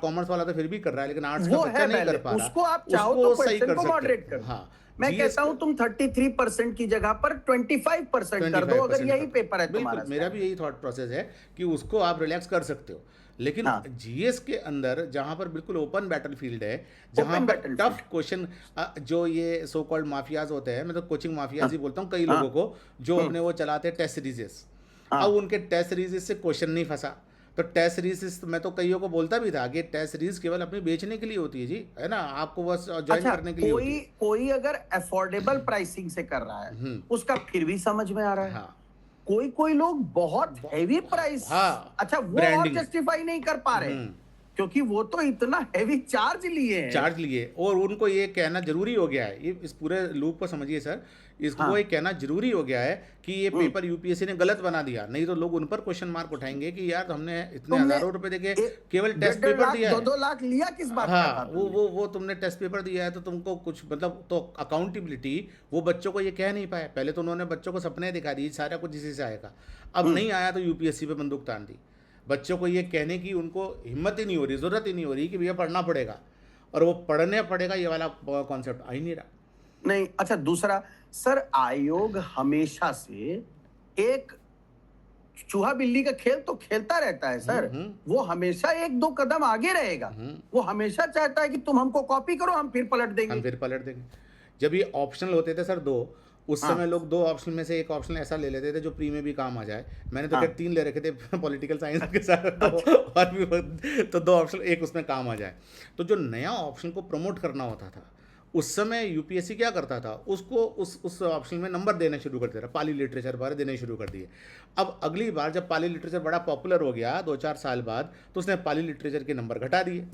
कॉमर्स वाला तो फिर भी कर रहा है, लेकिन आर्ट्स का वो बच्चा है नहीं कर बैलेंस, पा रहा, उसको आप चाहो तो उसको सही क्वेश्चन कर को सकते मॉडरेट हो। कर दो। हाँ, मैं जीएस कहता को हूं तुम 33% की जगह पर 25% कर दो, अगर 25% यही कर पेपर है दो, बिल्कुल तुम्हारा मेरा स्टैंड। भी यही थॉट प्रोसेस है कि उसको आप रिलैक्स कर सकते हो। लेकिन हाँ, जीएस के अंदर जहाँ पर बिल्कुल ओपन बैटलफील्ड है, जहाँ ओपन पर बैटलफील्ड। टफ क्वेश्चन, जो ये सो कॉल्ड माफियाज होते हैं, मैं तो कोचिंग माफियाज हाँ ही बोलता हूँ कई हाँ। लोगों को, जो हम्म। अपने वो चलाते हैं टेस्ट सीरीजेस। अब हाँ। उनके टेस्ट सीरीज से क्वेश्चन नहीं फंसा, तो टेस्ट सीरीज मैं तो कईयों को बोलता भी था कि टेस्ट सीरीज केवल अपनी बेचने के लिए होती है जी, है ना, आपको बस ज्वाइन अच्छा, करने के लिए होती कोई है। कोई अगर अफोर्डेबल प्राइसिंग से कर रहा है, हम्म। उसका फिर भी समझ में आ रहा है। हाँ। कोई कोई लोग बहुत हैवी हाँ प्राइस, हाँ, अच्छा वो और ब्रांडिंग। जस्टिफाई नहीं कर पा रहे, क्योंकि वो तो इतना हैवी चार्ज लिए हैं। चार्ज लिए, और उनको ये कहना जरूरी हो गया है, ये इस पूरे लूप को समझिए सर, इसको हाँ। ये कहना जरूरी हो गया है कि ये हम्म। पेपर यूपीएससी ने गलत बना दिया, नहीं तो लोग उन पर क्वेश्चन मार्क उठाएंगे कि यार हमने इतने तुमने हजारों रुपए देके ए- केवल डेढ़ टेस्ट डेढ़ पेपर लाख दिया दो है। दो लाख लिया किस बात का था हाँ, वो तुमने? वो वो तुमने टेस्ट पेपर दिया है तो तुमको कुछ मतलब, तो अकाउंटेबिलिटी वो बच्चों को ये कह नहीं पाए। पहले तो उन्होंने बच्चों को सपने दिखा दिए सारा कुछ इसी से आएगा, अब नहीं आया तो यूपीएससी पे बंदूक तान दी। बच्चों को ये कहने की उनको हिम्मत ही नहीं हो रही, ज़रूरत ही नहीं हो रही कि भैया पढ़ना पड़ेगा, और वो पढ़ने पड़ेगा ये वाला कॉन्सेप्ट आ ही नहीं रहा। नहीं, अच्छा दूसरा, सर आयोग हमेशा से एक चूहा बिल्ली का खेल तो खेलता रहता है सर। वो हमेशा एक दो कदम आगे रहेगा। वो हमेशा चाहता है कि तुम हमको कॉपी करो, हम फिर पलट हम देंगे। फिर पलट देंगे। जब ये ऑप्शनल होते थे सर दो, उस हाँ। समय लोग दो ऑप्शन में से एक ऑप्शन ऐसा ले लेते थे जो प्री में भी काम आ जाए। मैंने तो हाँ। खैर 3 ले रखे थे पॉलिटिकल साइंस के साथ, तो और भी तो 2 ऑप्शन एक उसमें काम आ जाए। तो जो नया ऑप्शन को प्रमोट करना होता था उस समय यूपीएससी क्या करता था, उसको उस ऑप्शन में नंबर देने शुरू कर दिया, पाली लिटरेचर बारे देने शुरू कर दिए। अब अगली बार जब पाली लिटरेचर बड़ा पॉपुलर हो गया 2-4 साल बाद, तो उसने पाली लिटरेचर के नंबर घटा दिए।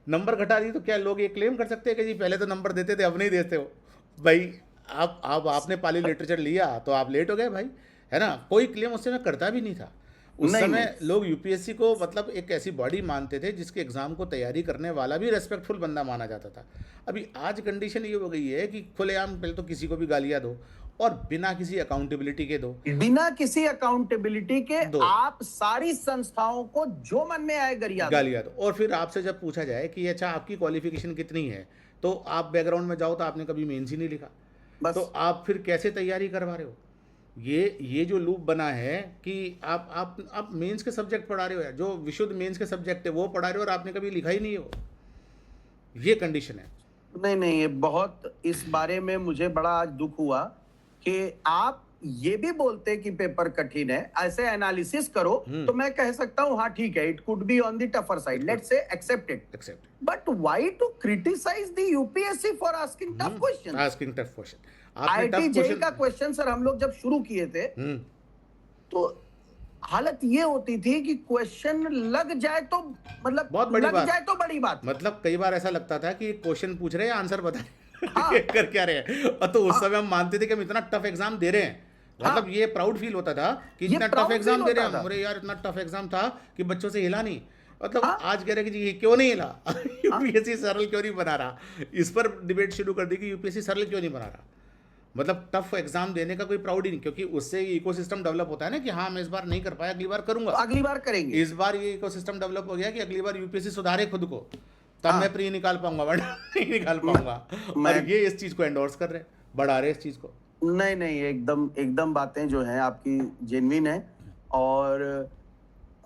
नंबर घटा दिए तो क्या लोग ये क्लेम कर सकते हैं कि जी पहले तो नंबर देते थे अब नहीं देते हो? भाई आप आपने पाली लिटरेचर लिया तो आप लेट हो गए भाई, है ना। कोई क्लेम उस समय करता भी नहीं था। उस नहीं, समय नहीं। लोग यूपीएससी को मतलब एक ऐसी बॉडी मानते थे जिसके एग्जाम को तैयारी करने वाला भी रेस्पेक्टफुल बंदा माना जाता था। अभी आज कंडीशन ये हो गई है कि खुलेआम पहले तो किसी को भी गालियां दो, और बिना किसी अकाउंटेबिलिटी के दो। बिना किसी अकाउंटेबिलिटी के दो। आप सारी संस्थाओं को जो मन में आए गरिया दो। गालियां दो, और फिर आपसे जब पूछा जाए कि अच्छा आपकी क्वालिफिकेशन कितनी है, तो आप बैकग्राउंड में जाओ तो आपने कभी मेंस ही नहीं लिखा, बस। तो आप फिर कैसे तैयारी करवा रहे हो? ये जो लूप बना है कि आप मेंस के सब्जेक्ट पढ़ा रहे हो, यार जो विशुद्ध मेंस के सब्जेक्ट है वो पढ़ा रहे हो, और आपने कभी लिखा ही नहीं हो। ये कंडीशन है। नहीं नहीं, ये बहुत, इस बारे में मुझे बड़ा आज दुख हुआ कि आप ये भी बोलते कि पेपर कठिन है, ऐसे एनालिसिस करो तो मैं कह सकता हूं हाँ ठीक है, it could be on the tougher side, let's say accepted. Accept. But why to criticise the UPSC for asking tough question? Asking tough question. आपने आईआईटी टफ जेई का क्वेश्चन। क्वेश्चन सर हम लोग जब शुरू किए थे तो हालत ये होती थी कि क्वेश्चन लग जाए तो मतलब बहुत बड़ी लग बात। जाए तो बड़ी बात। मतलब कई बार ऐसा लगता था कि क्वेश्चन पूछ रहे हैं आंसर बता रहे हैं, हाँ। ये कर क्या रहे हैं, और तो उस समय हम मानते थे कि हम इतना टफ एग्जाम दे रहे हैं। मतलब ये प्राउड फील होता था कि ये इतना टफ proud एग्जाम feel दे रहे हैं होता हम। था। अरे यार इतना टफ एग्जाम था कि बच्चों से हिला नहीं। मतलब हाँ। आज कह रहे हैं कि जी ये क्यों नहीं हिला, यूपीएससी सरल क्यों नहीं बना रहा। इस पर डिबेट शुरू कर दी कि यूपीएससी सरल क्यों नहीं बना रहा। मतलब टफ एग्जाम देने का कोई प्राउड ही नहीं, क्योंकि उससे इकोसिस्टम डेवलप होता है ना कि हाँ मैं इस बार नहीं कर पाया, अगली बार करूंगा। अगली बार करेंगे। इस बार ये इकोसिस्टम डेवलप हो गया कि अगली बार यूपीएससी सुधारे खुद को, तब मैं प्री निकाल पाऊंगा, वरना नहीं निकाल पाऊंगा। और ये इस चीज को एंडोर्स कर रहे हैं, बढ़ा रहे हैं इस चीज को। नहीं नहीं, एकदम एकदम बातें जो हैं आपकी जेन्युइन है। और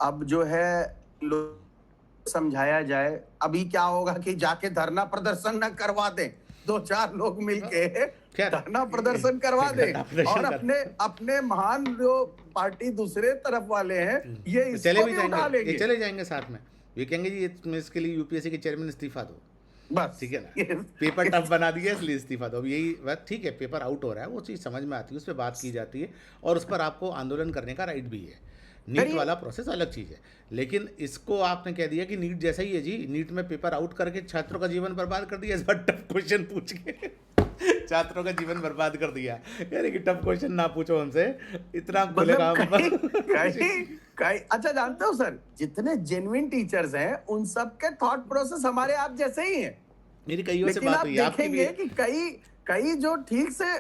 अब जो है लोग समझाया जाए, अभी क्या होगा कि जाके धरना प्रदर्शन न करवा दें, 2-4 लोग मिलके धरना प्रदर्शन करवा दें, और अपने महान जो पार्टी दूसरे तरफ वाले हैं ये चले इसको भी भी उठा जाएंगे, लेंगे। ये चले जाएंगे साथ में, ये कहेंगे जी मैं इसके लिए यूपीएससी के चेयरमैन इस्तीफा दो, बस ठीक है ना, पेपर टफ बना दिया इसलिए इस्तीफा दो। अब यही बात, ठीक है पेपर आउट हो रहा है, वो चीज़ समझ में आती है, उस पर बात की जाती है, और उस पर आपको आंदोलन करने का राइट भी है। नीट वाला प्रोसेस अलग चीज़ है, लेकिन इसको आपने कह दिया कि नीट जैसा ही है जी, नीट में पेपर आउट करके छात्रों का जीवन बर्बाद कर दिया। इस बार टफ क्वेश्चन पूछ के छात्रों का जीवन बर्बाद कर दिया। यानी कि टफ क्वेश्चन ना पूछो हमसे, इतना खुलेगा। अच्छा जानते हो सर, जितने जेन्युइन टीचर्स हैं उन सब के थॉट प्रोसेस हमारे आप जैसे ही हैं। मेरी कईयों से लेकिन बात आप हुई आपकी भी। देखेंगे कि कई जो ठीक से,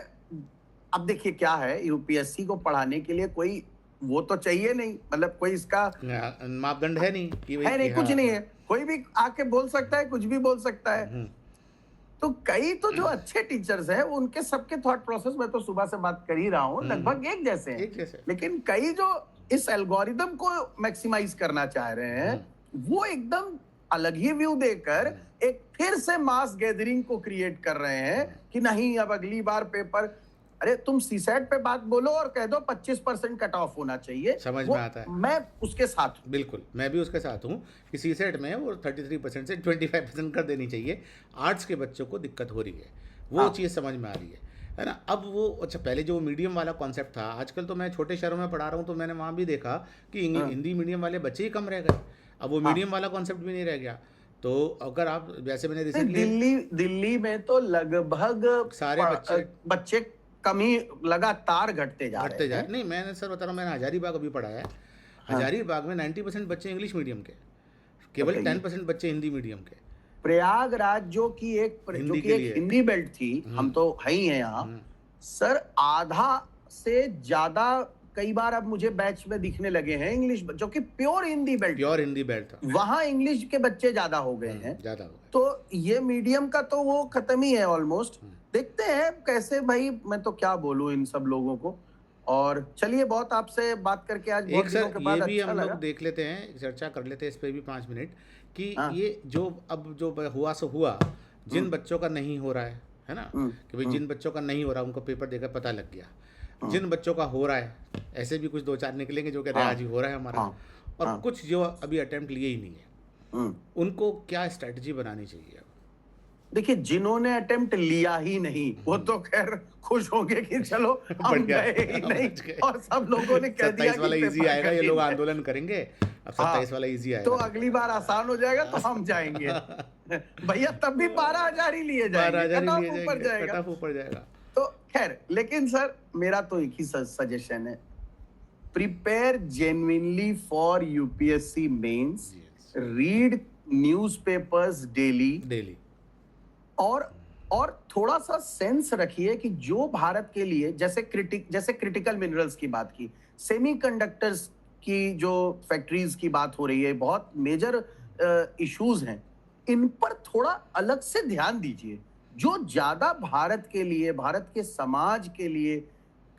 अब देखिए क्या है, यूपीएससी को पढ़ाने के लिए कोई वो तो चाहिए नहीं, मतलब कोई इसका मापदंड है नहीं कि है नहीं, कुछ नहीं है, कोई भी आके बोल सकता है, कुछ भी बोल सकता है। तो कई तो जो अच्छे टीचर्स हैं उनके सबके थॉट प्रोसेस, मैं तो सुबह से बात कर ही रहा हूँ, लगभग एक जैसे हैं। लेकिन कई जो इस एल्गोरिदम को मैक्सिमाइज करना चाह रहे हैं वो एकदम अलग ही व्यू देकर एक फिर से मास गैदरिंग को क्रिएट कर रहे हैं कि नहीं अब अगली बार पेपर, अरे तुम सीसेट पे बात बोलो और कह दो 25% कट ऑफ होना चाहिए, समझ में आता है। मैं उसके साथ हूं। बिल्कुल, मैं भी उसके साथ हूँ कि सीसेट में वो 33% से 25% कर देनी चाहिए। आर्ट्स के बच्चों को दिक्कत हो रही है, वो चीज़ समझ में आ रही है ना। अब वो अच्छा, पहले जो मीडियम वाला कॉन्सेप्ट था, आजकल तो मैं छोटे शहरों में पढ़ा रहा हूँ तो मैंने वहाँ भी देखा कि हिंदी मीडियम वाले बच्चे ही कम रह गए। अब वो मीडियम वाला कॉन्सेप्ट भी नहीं रह गया। तो अगर आप, जैसे मैंने रिसेंटली दिल्ली में तो लगभग सारे बच्चे कमी लगातार घटते जा रहे हैं। नहीं, मैंने सर बता रहा हूँ, मैंने हजारीबाग अभी पढ़ा है। हजारीबाग में 90% बच्चे इंग्लिश मीडियम के, केवल 10% बच्चे हिंदी मीडियम के। प्रयागराज जो कि एक हिंदी बेल्ट थी, हम तो है ही हैं यहाँ सर, आधा से ज्यादा कई बार अब मुझे बैच में दिखने लगे हैं इंग्लिश, जो कि प्योर हिंदी बेल्ट था, वहां इंग्लिश के बच्चे ज्यादा हो गए हैं। तो ये मीडियम का तो वो खत्म ही है ऑलमोस्ट। देखते हैं कैसे, भाई मैं तो क्या बोलूं इन सब लोगों को। और चलिए, बहुत आपसे बात करके आज बहुत दिनों के बाद ये भी अच्छा हम लगा। लोग देख लेते हैं, चर्चा कर लेते हैं इस पे भी 5 मिनट कि ये जो अब जो हुआ सो हुआ, जिन बच्चों का नहीं हो रहा है ना, कि भाई जिन बच्चों का नहीं हो रहा उनको पेपर देकर पता लग गया, जिन बच्चों का हो रहा है, ऐसे भी कुछ 2-4 निकलेंगे जो कह रहे हैं आज ही हो रहा है हमारा, और कुछ जो अभी अटेम्प्ट लिए ही नहीं है, उनको क्या स्ट्रेटजी बनानी चाहिए? देखिए, जिन्होंने अटेम्प्ट लिया ही नहीं वो तो खैर खुश होंगे कि चलो हम गए ही नहीं, और सब लोगों ने कह दिया 27 वाला इजी आएगा, ये लोग आंदोलन करेंगे, अब 27 वाला इजी आएगा, तो अगली बार आसान हो जाएगा तो हम जाएंगे। भैया तब भी 12,000 ही लिए जाएंगे, कट ऑफ ऊपर जाएगा। तो खैर, लेकिन सर मेरा तो एक ही सजेशन है, prepare genuinely for UPSC mains, read newspapers daily, और थोड़ा सा सेंस रखिए कि जो भारत के लिए, जैसे क्रिटिकल मिनरल्स की बात की, सेमीकंडक्टर्स की जो फैक्ट्रीज की बात हो रही है, बहुत मेजर इश्यूज हैं, इन पर थोड़ा अलग से ध्यान दीजिए। जो ज्यादा भारत के लिए, भारत के समाज के लिए,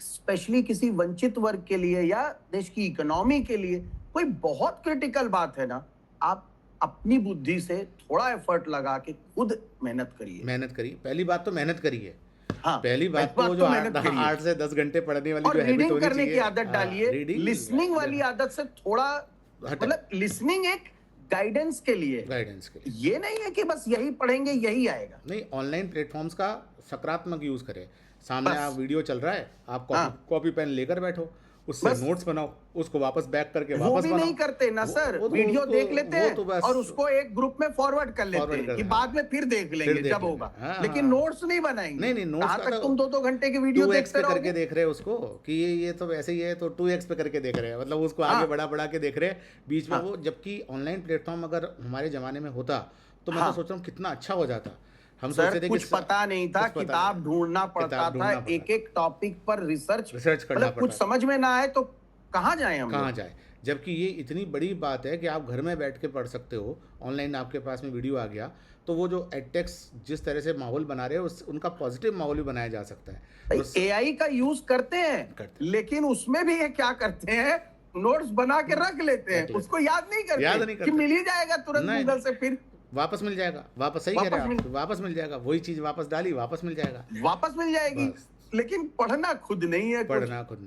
स्पेशली किसी वंचित वर्ग के लिए या देश की इकोनॉमी के लिए कोई बहुत क्रिटिकल बात है ना, आप अपनी बुद्धि से थोड़ा एफर्ट लगा के खुद मेहनत करिए। पहली बात तो मेहनत करिए। हाँ, पहली बात तो जो 8 से 10 घंटे पढ़ने वाली जो हैबिट होनी चाहिए, करने की आदत डालिए। लिसनिंग वाली आदत से थोड़ा, मतलब लिसनिंग एक गाइडेंस के लिए, ये नहीं है कि बस यही पढ़ेंगे यही आएगा। नहीं, ऑनलाइन प्लेटफॉर्म्स का सकारात्मक यूज करें। सामने आप वीडियो चल रहा है, आप कॉपी पेन लेकर बैठो, उससे नोट्स बनाओ, उसको वापस बैक करके वापस बनाओ। वो भी नहीं करते ना सर, वीडियो देख लेते हैं और उसको एक ग्रुप में फॉरवर्ड कर लेते हैं कि बाद में फिर देख लेंगे जब होगा, लेकिन नोट्स नहीं बनाएंगे। नहीं, नोट्स कहाँ तक तुम 2-2 घंटे की वीडियो देखते रहोगे? करके देख रहे हैं उसको कि ये तो वैसे ही है, तो 2x पे करके देख रहे हैं, मतलब उसको आगे बढ़ा के देख रहे हैं बीच में वो। जबकि ऑनलाइन प्लेटफॉर्म अगर हमारे जमाने में होता तो मैं तो सोच रहा हूँ कितना अच्छा हो जाता। हम सोचते थे कुछ पता नहीं था, किताब ढूंढना पड़ता था, एक टॉपिक पर रिसर्च करना, कुछ समझ में ना आए तो कहाँ जाए। जबकि ये इतनी बड़ी बात है कि आप घर में बैठ के पढ़ सकते हो, ऑनलाइन आपके पास में वीडियो आ गया, तो वो जो एडटेक्स जिस तरह से माहौल बना रहे हैं उनका पॉजिटिव माहौल भी बनाया जा सकता है। एआई का यूज करते हैं, लेकिन उसमें भी ये क्या करते हैं, नोट्स बना के रख लेते हैं, उसको याद नहीं करते कि मिल ही जाएगा तुरंत गूगल से, फिर वापस मिल जाएगा, वापस सही कह रहे हैं आप, वापस मिल जाएगा, वही चीज वापस डाली वापस मिल जाएगा, वापस मिल जाएगी। लेकिन पढ़ना खुद नहीं है,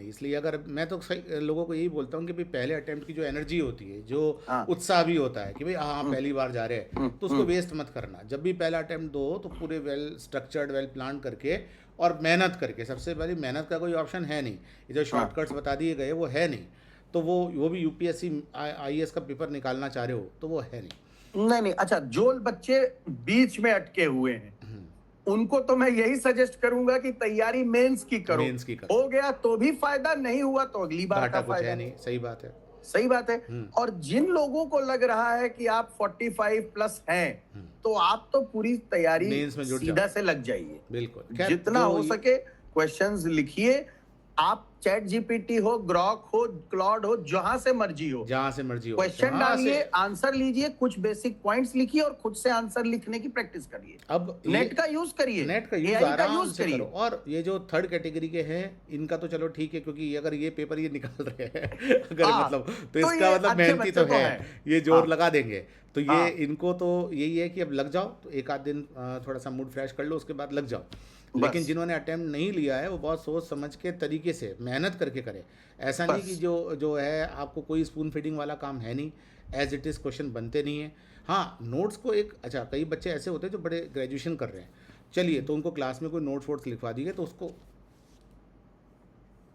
इसलिए अगर मैं तो लोगों को यही बोलता हूँ कि भाई पहले अटेम्प्ट की जो एनर्जी होती है, जो उत्साह भी होता है कि भाई हाँ पहली बार जा रहे हैं, तो उसको वेस्ट मत करना। जब भी पहला अटेम्प्ट दो तो पूरे वेल स्ट्रक्चर्ड, वेल प्लान करके और मेहनत करके, सबसे पहले मेहनत का कोई ऑप्शन है नहीं, ये जो शॉर्टकट्स बता दिए गए वो है नहीं, तो वो भी यूपीएससी IAS का पेपर निकालना चाह रहे हो तो वो है नहीं। अच्छा, जो बच्चे बीच में अटके हुए हैं उनको तो मैं यही सजेस्ट करूंगा कि तैयारी मेंस की करो। हो गया तो भी फायदा, नहीं हुआ तो अगली बार का फायदा नहीं। सही बात है। और जिन लोगों को लग रहा है कि आप 45 प्लस हैं, तो आप तो पूरी तैयारी सीधा से लग जाइए। बिल्कुल, जितना हो सके क्वेश्चंस लिखिए, आप चैट जीपीटी हो, ग्रॉक हो, क्लॉड हो, जहां से मर्जी हो, जहां से मर्जी हो, क्वेश्चन जहां डालिए, से। आंसर लीजिए, कुछ बेसिक पॉइंट्स लिखिए और खुद से आंसर लिखने की प्रैक्टिस करिए। अब नेट का यूज करिए, नेट का यूज एआई का आराम यूज से करो। करिए। और ये जो थर्ड कैटेगरी के हैं इनका तो चलो ठीक है, क्योंकि अगर ये पेपर ये निकाल रहे हैं अगर हाँ, मतलब, तो तो इसका ये मतलब अच्छे मेहनती बच्चे तो तो है, हैं। ये जोर हाँ, लगा देंगे। तो ये हाँ, इनको तो यही है कि अब लग जाओ, तो एक आध दिन थोड़ा सा मूड फ्रेश कर लो, उसके बाद लग जाओ। लेकिन बस, जिन्होंने अटेम्प्ट नहीं लिया है वो बहुत सोच समझ के तरीके से मेहनत करके करें। ऐसा नहीं कि बस। जो जो है आपको कोई स्पून फीडिंग वाला काम है नहीं, एज इट इज़ क्वेश्चन बनते नहीं है। हाँ, नोट्स को एक, अच्छा कई बच्चे ऐसे होते हैं जो बड़े ग्रेजुएशन कर रहे हैं, चलिए तो उनको क्लास में कोई नोट्स वोट्स लिखवा दिए तो उसको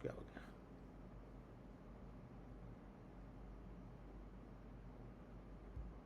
क्या हो गया,